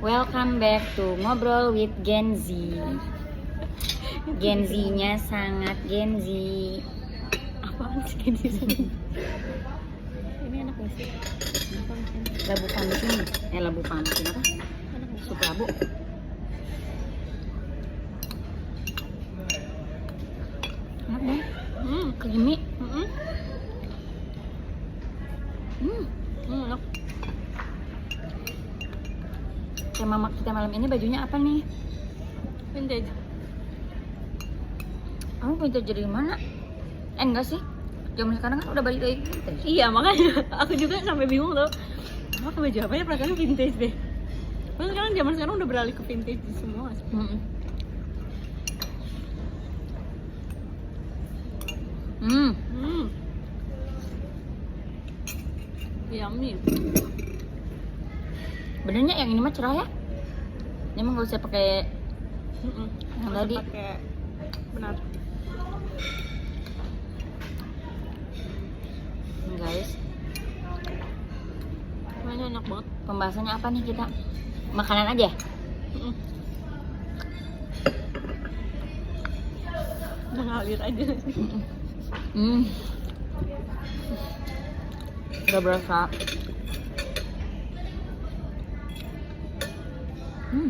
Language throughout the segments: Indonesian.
Welcome back to Ngobrol with Gen Z. Gen Z-nya sangat Gen Z. Apaan sih Gen Z? Ini enak gak sih? Labu pumpkin. Labu pumpkin apa? Sup labu. Enak deh. Creamy. Enak. Tema kita malam ini bajunya apa nih? Vintage. Kamu vintage dari mana? Enggak sih. Zaman sekarang kan udah balik lagi vintage. Iya makanya aku juga sampai bingung tuh. Apa baju apa ya perasaannya vintage deh. Kan sekarang zaman sekarang udah beralih ke vintage semua. Yummy. Benernya yang ini mah cerah ya? Ini mah nggak usah pakai yang Nggak tadi. usah pakai. Benar. Guys, Mainnya enak banget. pembahasannya apa nih kita? Makanan aja? Udah ngalir aja. Udah berasa. Ih.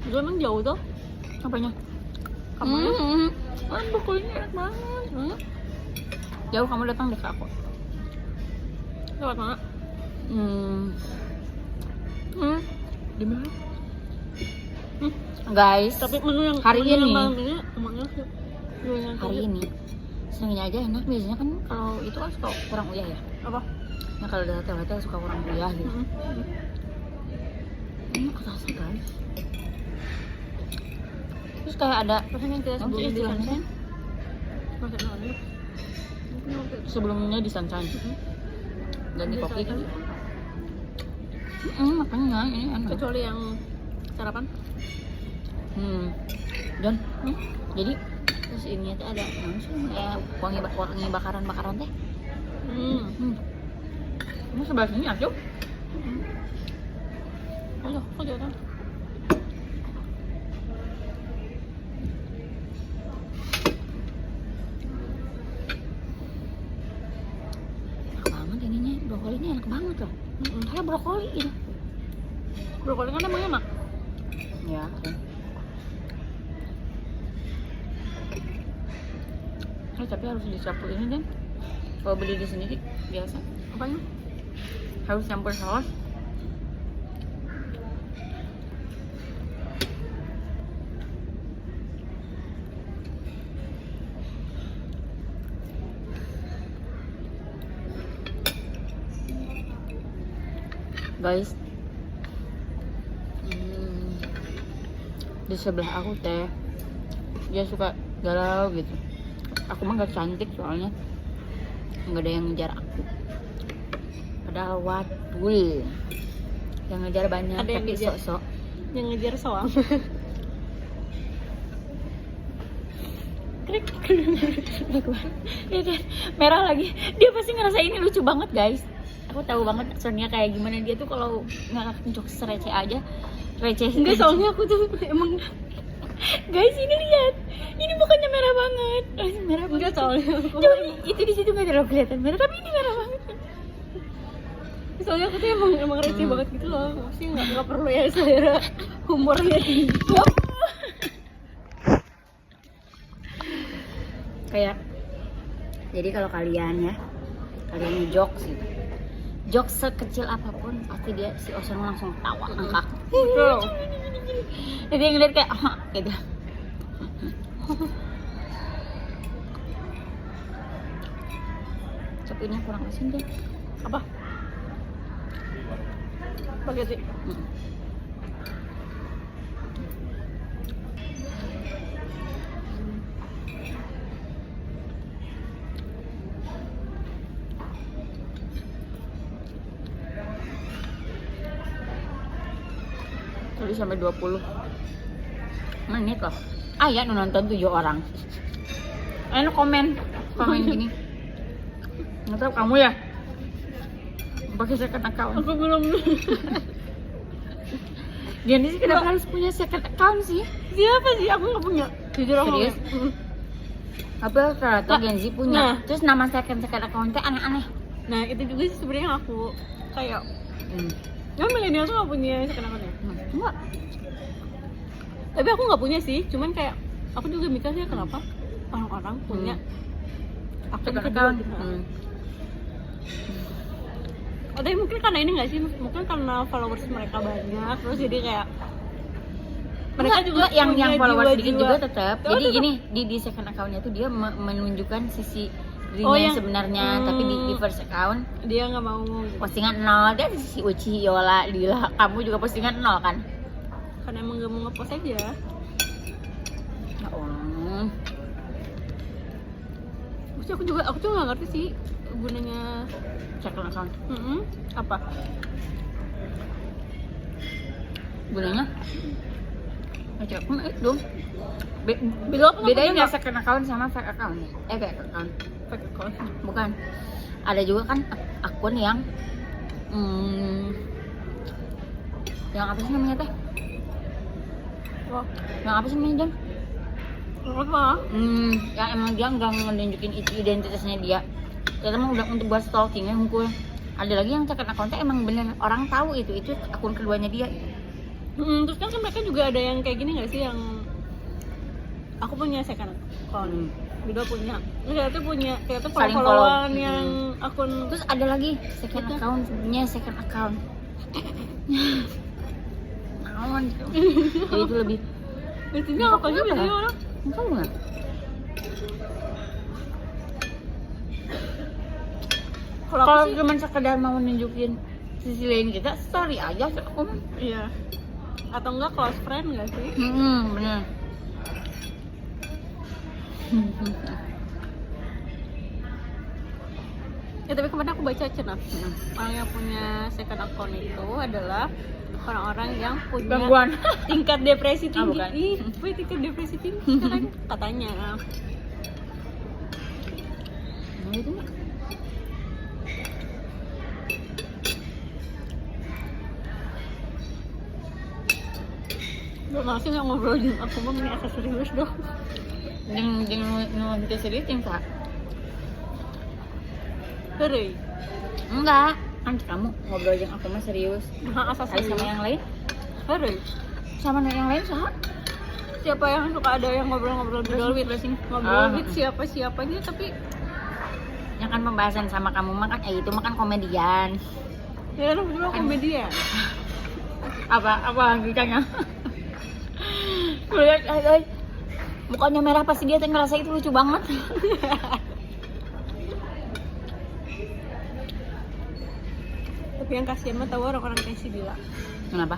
Itu emang jauh tuh Apanya? kamarnya. Pokoknya enak banget. Jauh kamu datang deh ke aku. Lewat mana? Di mana? Guys, Tapi menu yang hari menu yang ini. malam ini emangnya sih. Hari ini senangnya aja enak. Biasanya kan kalau itu kan suka kurang uyah ya. Apa? Nah kalau di hotel-hotel suka kurang uyah gitu. Ini kerasa guys. Terus kayak ada Rasanya yang kita Apa sih sebelumnya di istilahnya? Sunshine. Masak namanya. sebelumnya di Sunshine dan di Biasa kopi aja. kan. Makanya ini enak. Kecuali yang sarapan. Dan jadi terus ini tuh ada wangi bakaran teh. Ini sebelah sini aja. Ayo, kok jauh. Enak banget ininya, brokoli ini enak banget loh. Kayak brokoli gitu. Brokoli kan emang enak. Ya. Tapi harus dicampur ini dan kalau beli di sini sih biasa. Apanya? Harus campur saus. Guys, di sebelah aku teh dia suka galau gitu. Aku mah gak cantik soalnya nggak ada yang ngejar aku. Padahal wadul yang ngejar banyak. Ada yang tapi ngejar. sok-sok. Yang ngejar soang. Krik. Dia kan merah lagi. Dia pasti ngerasa ini lucu banget guys. Aku tahu banget Sonia kayak gimana dia tuh kalau nggak jokes receh aja. Receh. Enggak, soalnya aku tuh emang Guys ini lihat. Ini bukannya merah banget. Merah banget. enggak soalnya aku. Coba itu di situ nggak terlalu kelihatan merah tapi ini merah banget. Soalnya aku tuh emang receh banget gitu loh. Maksudnya enggak perlu ya selera humornya tinggi. Kayak jadi kalau kalian jokes gitu, jokes sekecil apapun pasti dia si Ocean langsung tawa ngakak. Betul. Jadi yang ngeliat kayak gitu. Sapinya kurang asin deh. Apa? Spaghetti. Jadi sampai 20 menit loh. Ya nonton 7 orang. Ayo komen gini. Nggak tahu kamu ya pakai second account. Aku belum. Jadi sih kenapa harus punya second account sih? Siapa sih? Aku nggak punya. Jujur aku Serius? nggak punya. Apa ternyata Gen Z punya. Nah. Terus nama second accountnya aneh-aneh. Nah itu juga sih sebenarnya aku kayak ya milenial tuh nggak punya second account ya. Enggak. Tapi aku nggak punya sih, cuman kayak aku juga mikirnya kenapa orang-orang punya akun Second kedua account. gitu. Oh, tapi mungkin karena ini nggak sih, mungkin karena followers mereka banyak, terus jadi kayak mereka Enggak, juga yang punya followers dikit jiwa-jiwa. juga tetap. Oh, Jadi tetap. gini di second accountnya tuh dia menunjukkan sisi dirinya Oh, yang yang- sebenarnya, tapi di first account Dia nggak mau gitu. postingan 0. Dia si Uci, Yola, Dila, kamu juga postingan 0 kan? Karena emang nggak mau ngepost aja. Ya Allah. Terus aku juga nggak ngerti sih gunanya. Second account Apa? gunanya ngecek akun itu Beda apa? bedanya nggak second account sama fake account fake account Fake account. bukan, ada juga kan akun yang yang apa sih namanya teh, Wah, yang apa sih namanya Jan? apa? Yang emang dia nggak nunjukin identitasnya dia, ternyata emang udah untuk buat stalkingnya hunkul. Ada lagi yang second accountnya emang bener orang tahu itu akun keduanya dia. Terus kan mereka juga ada yang kayak gini nggak sih, yang aku punya second account, Bido punya, ternyata punya Saling follow-followan follow. yang akun. Terus ada lagi second Itu. account punya second account. Naon gitu. Jadi itu lebih Intinya apa sih Apa? biasanya orang? tahu nggak? Kalau Kalau aku sih, cuma sekedar mau nunjukin sisi lain kita, story aja aku. iya. Atau enggak close friend nggak sih? Bener. Ya tapi kemarin aku baca cenah, orang yang punya second account itu adalah orang-orang yang punya Gangguan. tingkat depresi Ah, tinggi. bukan. Ih, punya tingkat depresi tinggi katanya. Nah, itu mah. Gak masih nggak ngobrol di aku mah ini asal serius dong. Jeung nu teu serius jeung sa. Heureui. Enggak, kan kamu ngobrol jeung aku mah serius. Nah, asal Ada serius. sama yang lain? Heureui. Sama yang lain saha? Siapa yang suka ada yang ngobrol-ngobrol di Terus, Dolbit? terus ini. Ngobrol Ah. with siapa-siapanya tapi Yang kan pembahasan sama kamu mah kan itu mah kan komedian. ya lu berdua komedian. Apa gitanya? Lihat ay, mukanya merah pasti dia teh ngerasa itu lucu banget. Tapi yang kasihan mah tahu orang-orang kayak si Dila. Kenapa?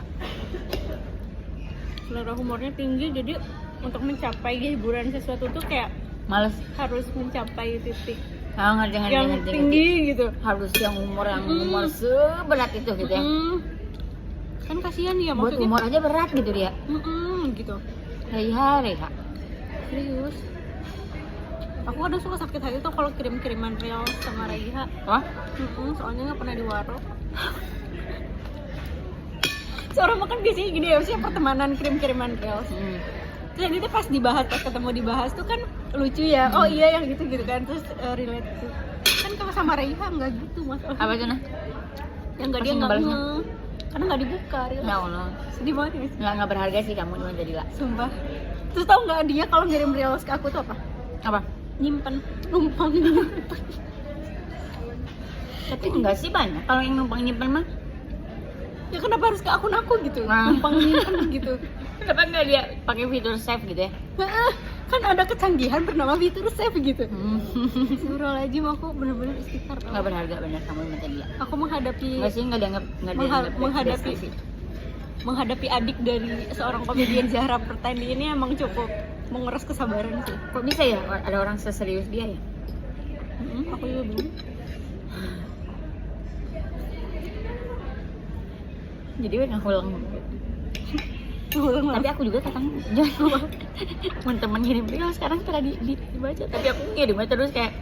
Selera humornya tinggi, jadi untuk mencapai hiburan sesuatu tuh kayak Males. harus mencapai titik Ngerti yang tinggi gitu. Harus yang umur seberat itu gitu ya. Kan kasihan ya Buat maksudnya. umur aja berat gitu dia. Gitu. Hari-hari kak. Serius. Aku kadang suka sakit hati tuh kalau kirim-kiriman real sama Raiha. Wah? Soalnya nggak pernah diwaro. Seorang makan biasanya gini ya, sih pertemanan kirim-kiriman reels. Terus ini tuh pas ketemu dibahas tuh kan lucu ya. Oh iya yang gitu kan, terus relate tuh. Kan kalau sama Raiha nggak gitu mas. Apa tuh nah? Yang nggak Pasti dia nggak ngebalasnya. karena nggak dibuka reels. Ya Allah. Sedih banget ya, Nggak berharga sih kamu cuma jadi lah. sumpah. Terus tau nggak dia kalau ngirim reels ke aku tuh apa? Apa? Nyimpen, numpang. Tapi enggak sih banyak. Kalau yang numpang nyimpen mah. Ya kenapa harus ke akun aku gitu? Nah. Numpang nyimpen gitu. Kenapa nggak dia pakai fitur save gitu ya? Kan ada kecanggihan bernama fitur save gitu. Astagfirullahaladzim, aku bener-bener istighfar tau. Nggak berharga bener kamu minta dia. Aku menghadapi Nggak sih nggak dianggap menghadapi menghadapi adik dari seorang komedian Zahra Pertandi ini emang cukup menguras kesabaran sih. Kok bisa ya ada orang seserius dia ya? Aku juga belum. Jadi udah ngulang. Tapi aku juga kadang jangan teman-teman ngirim video sekarang setelah dibaca, tapi aku ngirim aja terus kayak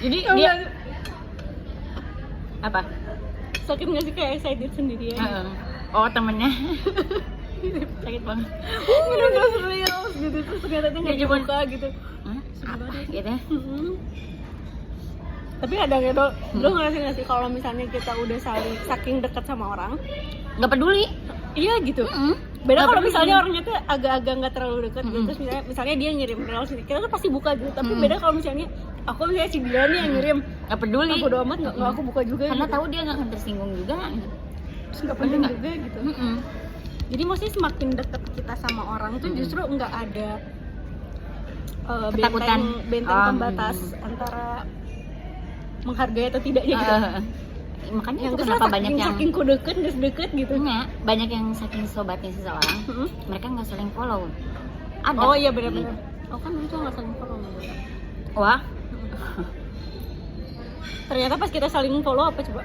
jadi dia apa sakit nggak sih kayak excited sendiri ya? oh temennya sakit banget Udah serius gitu terus ternyata dia nggak dibuka gitu. apa gitu ya. Tapi ada gitu, lo ngerasa nggak sih kalau misalnya kita udah saking dekat sama orang, nggak peduli. iya gitu. Beda Nggak kalau peduli. misalnya orangnya tuh agak-agak nggak terlalu dekat gitu, terus misalnya dia ngirim reels, kita tuh pasti buka gitu. Tapi beda kalau misalnya aku misalnya si dia nih yang ngirim, Nggak peduli. aku bodo amat nggak aku buka juga. Karena gitu. tahu dia nggak akan tersinggung juga. Terus nggak penting nggak? juga gitu. Jadi maksudnya semakin dekat kita sama orang tuh justru nggak ada Ketakutan. benteng pembatas antara menghargai atau tidaknya gitu. Makanya Yang itu kesel kenapa banyak yang saking ku deket gitu. enggak, banyak yang saking sobatnya seseorang, mereka nggak saling follow. Ada. Oh iya benar-benar. Oh kan itu nggak saling follow. Wah, Ternyata pas kita saling follow apa coba?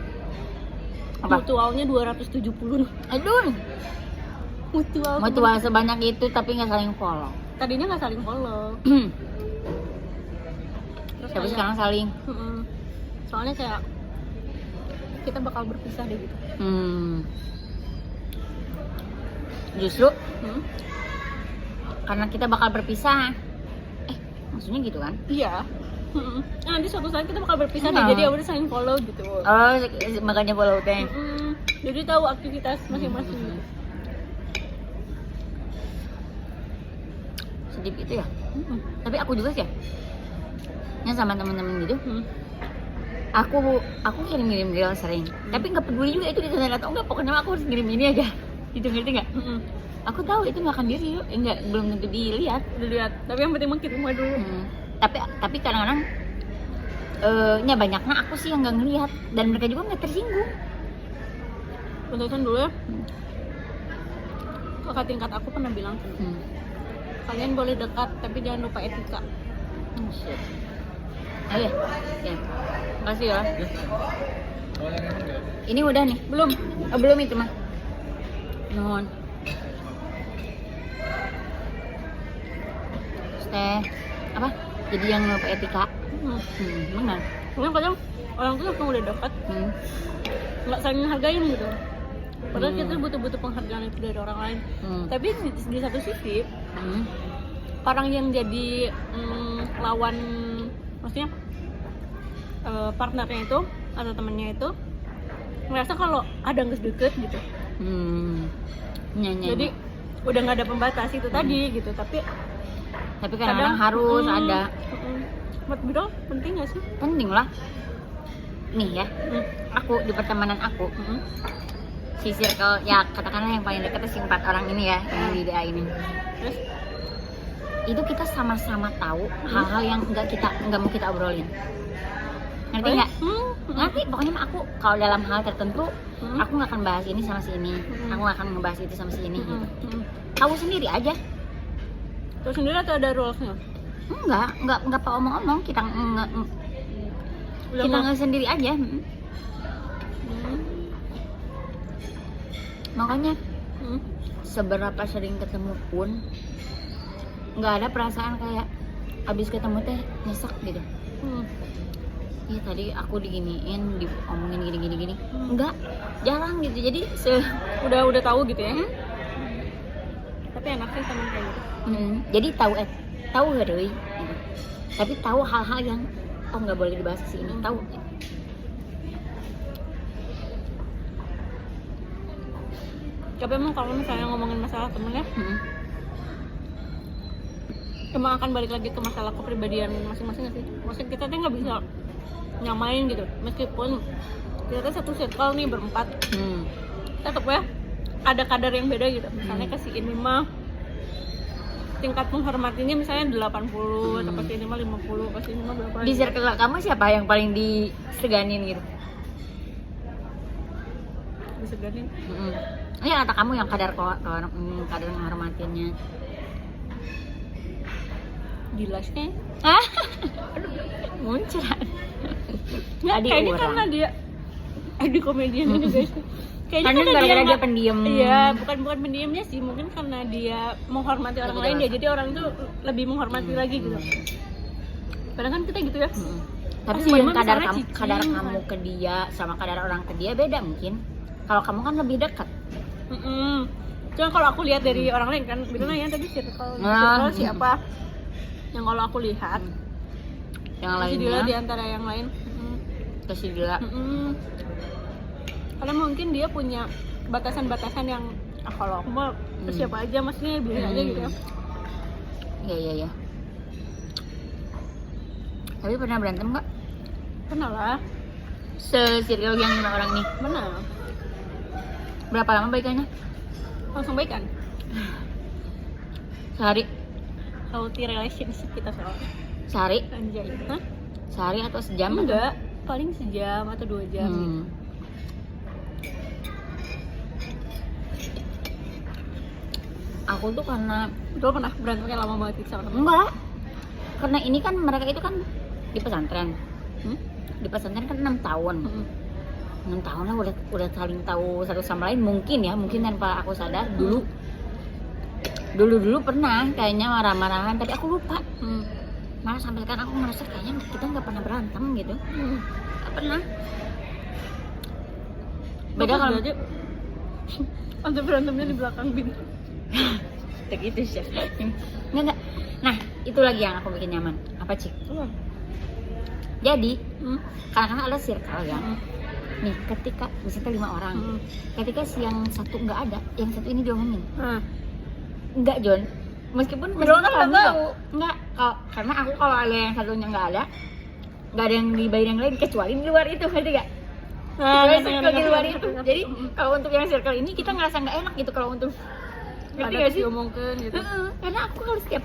Apa? Mutualnya 270. aduh, Mutual. mutual sebanyak itu tapi nggak saling follow. Tadinya nggak saling follow. Terus Tapi kayak- sekarang saling. Soalnya kayak kita bakal berpisah deh gitu. Justru karena kita bakal berpisah. Maksudnya gitu kan? Iya. Nah, nanti suatu saat kita bakal berpisah deh, Nah. jadi ya udah saling follow gitu. Oh, makanya follow teh. Jadi tahu aktivitas masing-masing. Sedih gitu ya. Tapi aku juga sih ya. Yang sama temen-temen gitu. Aku kirim real sering. Tapi nggak peduli juga itu ditonton atau enggak. Pokoknya aku harus ngirim ini aja. Gitu ngerti nggak? Aku tahu itu nggak akan belum tentu dilihat. Dilihat. Tapi yang penting mah kirim aja dulu. Tapi kadang-kadang banyaknya aku sih yang nggak ngelihat dan mereka juga nggak tersinggung. Penonton dulu ya. Kakak tingkat aku pernah bilang, kalian boleh dekat tapi jangan lupa etika. Shit. Ayo ya. Makasih ya. Ini udah nih. Belum. Oh, belum itu mah. Nuhun. Teh apa? Jadi yang lupa etika. Benar. Karena kadang orang tuh kalau udah dekat nggak saling menghargain gitu. Padahal kita butuh penghargaan itu dari orang lain. Tapi di satu sisi orang yang jadi lawan, maksudnya partnernya itu atau temennya itu ngerasa kalau ada nggak deket gitu. Jadi udah nggak ada pembatas itu tadi gitu. Tapi kadang-kadang harus ada. Buat bidol penting nggak sih? Penting lah. Nih ya, aku di pertemanan aku, si circle ya katakanlah yang paling dekat itu si 4 orang ini ya, yang di DA ini. Terus itu kita sama-sama tahu hal-hal yang nggak mau kita obrolin. Ngerti nggak? Ngerti. Pokoknya mah aku kalau dalam hal tertentu aku nggak akan bahas ini sama si ini, aku nggak akan ngebahas itu sama si ini. Gitu. Tahu sendiri aja. Tahu sendiri atau ada rulesnya? Enggak apa omong-omong, kita nggak sendiri aja. Makanya seberapa sering ketemu pun nggak ada perasaan kayak abis ketemu teh nyesek gitu. Iya tadi aku diginiin, diomongin gini. Enggak, jarang gitu. Jadi udah tahu gitu ya. Tapi enak sih teman kayak gitu. Jadi tahu gak doi gitu. Tapi tahu hal-hal yang nggak boleh dibahas di sini. Tahu. Tapi emang kalau misalnya ngomongin masalah temennya, emang akan balik lagi ke masalah kepribadian masing-masing nggak sih? Maksudnya kita tuh nggak bisa nyamain gitu. Meskipun kita satu circle nih berempat, tetap ya ada kadar yang beda gitu. Misalnya ke si ini mah tingkat menghormatinya misalnya 80, atau pas ini mah 50, pas ini mah berapa? Di circle kamu siapa yang paling diseganin gitu? Diseganin. Ya kata kamu yang kadar menghormatinya. Jelasnya. Muncrat. Nggak, Adi kayaknya orang. karena dia di komedian ini guys. Kayaknya Karena gara-gara dia nggak- pendiam. Iya, bukan pendiamnya sih, mungkin karena dia menghormati orang lain ya, jadi orang tuh lebih menghormati lagi gitu. Padahal kan kita gitu ya. Tapi Pasti mungkin emang kadar misalnya kamu, cicing, kadar kan. kamu ke dia sama kadar orang ke dia beda mungkin. Kalau kamu kan lebih dekat. Cuma kalau aku lihat dari orang lain kan, bilang ya tadi circle siapa? Yang kalau aku lihat, Yang masih Dila di lainnya antara yang lain. kasih Dila. Karena mungkin dia punya batasan-batasan yang kalau aku mah ke siapa aja, maksudnya biarin aja gitu ya. Iya. Tapi pernah berantem nggak? Pernah lah, Se-circle yang 5 orang nih. pernah. Berapa lama baikannya? Langsung baik kan? Sehari? Healthy relationship kita soalnya. Sehari? Anjay. Hah? Sehari atau sejam? Enggak, paling sejam atau 2 jam. Aku tuh karena Gue pernah berantem kayak lama banget gitu sama temen. enggak. Karena ini kan mereka itu kan di pesantren. Di pesantren kan 6 tahun. 6 tahun lah udah saling tahu satu sama lain mungkin tanpa aku sadar dulu pernah kayaknya marah-marahan tapi aku lupa. Malah sampai sekarang aku ngerasa kayaknya kita nggak pernah berantem gitu. Nggak pernah. Beda kalau Ada berantemnya di belakang bin. gitu sih. Enggak. Nah, itu lagi yang aku bikin nyaman. Apa, Cik? Jadi, kadang-kadang ada circle ya. Nih, ketika misalnya 5 orang. Ketika si yang satu nggak ada, yang satu ini diomongin. Enggak, John. Meskipun Padahal kan kamu nggak tahu. Enggak, karena aku kalau ada yang satunya nggak ada yang dibayar yang lain kecuali di luar itu, ngerti gak? Circle di luar itu. Jadi kalau untuk yang circle ini kita ngerasa nggak enak gitu kalau untuk ngerti gak sih? Diomongkan gitu. Karena aku kalau setiap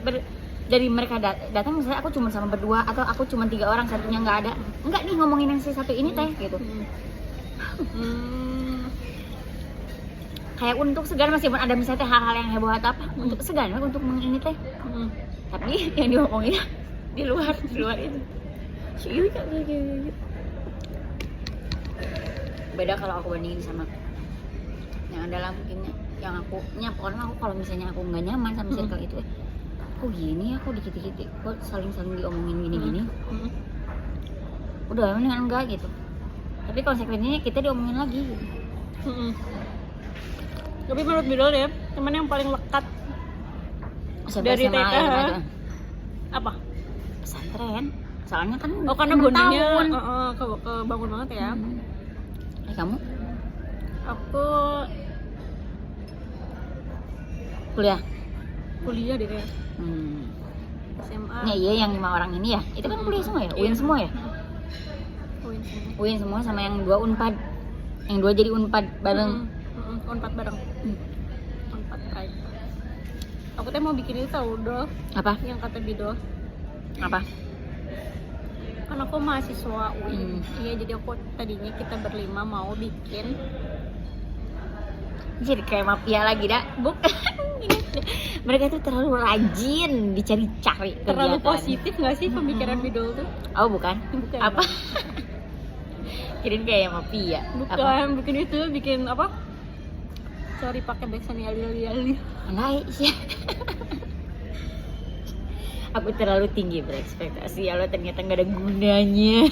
dari mereka datang misalnya aku cuma sama berdua atau aku cuma 3 orang satunya nggak ada, enggak nih ngomongin yang si satu ini teh gitu. Kayak untuk segan meskipun ada misalnya hal-hal yang heboh atau apa untuk segan untuk mengini teh. Tapi yang diomongin di luar itu. Beda kalau aku bandingin sama yang adalah mungkin yang aku pokoknya aku kalau misalnya aku nggak nyaman sama circle itu kok gini aku dikit-dikit kok saling diomongin gini-gini udah mendingan enggak gitu tapi konsekuensinya kita diomongin lagi gitu. Tapi menurut Bidol ya, teman yang paling lekat Sampai dari SMA TK ya, gitu. apa? Pesantren soalnya kan Oh karena 6 bondingnya tahun. kebangun banget ya. Kamu Aku kuliah deh kayak SMA. Nah iya yang 5 orang ini ya itu kan kuliah semua ya UIN semua ya UIN semua sama yang 2 Unpad yang 2 jadi Unpad bareng. Unpad bareng. Unpad pride. Aku teh mau bikin itu tau Dol, Apa? yang kata Bidol. Apa? Kan aku mahasiswa UIN. Iya, jadi aku tadinya kita berlima mau bikin Jadi kayak mafia lagi dah. Bukan. Mereka tuh terlalu rajin dicari-cari terlalu kegiatan. positif nggak sih pemikiran Bidol tuh? Oh bukan? Bukan. Apa? Kirain kayak mafia. Bukan, bikin itu, bikin apa? Cari pakai backsound yali. Enggak sih. Aku terlalu tinggi berekspektasi ya lo ternyata nggak ada gunanya.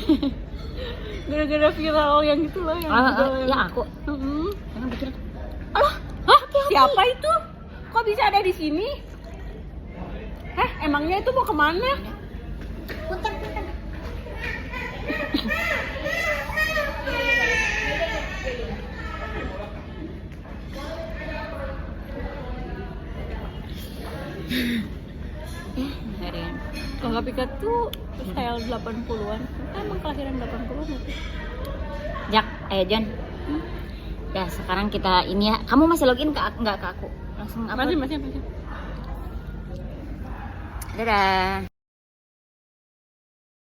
Gara-gara viral yang gitu loh yang Ya aku. Karena pikir, Hah? Siapa itu? Kok bisa ada di sini? Emangnya itu mau kemana? punten. Harian. Kalau nggak Pika tuh style 80-an. Kita emang kelahiran 80-an itu. Jak, John. Ya sekarang kita ini ya. Kamu masih login ke nggak ke aku? Langsung apa? Masih. Dadah.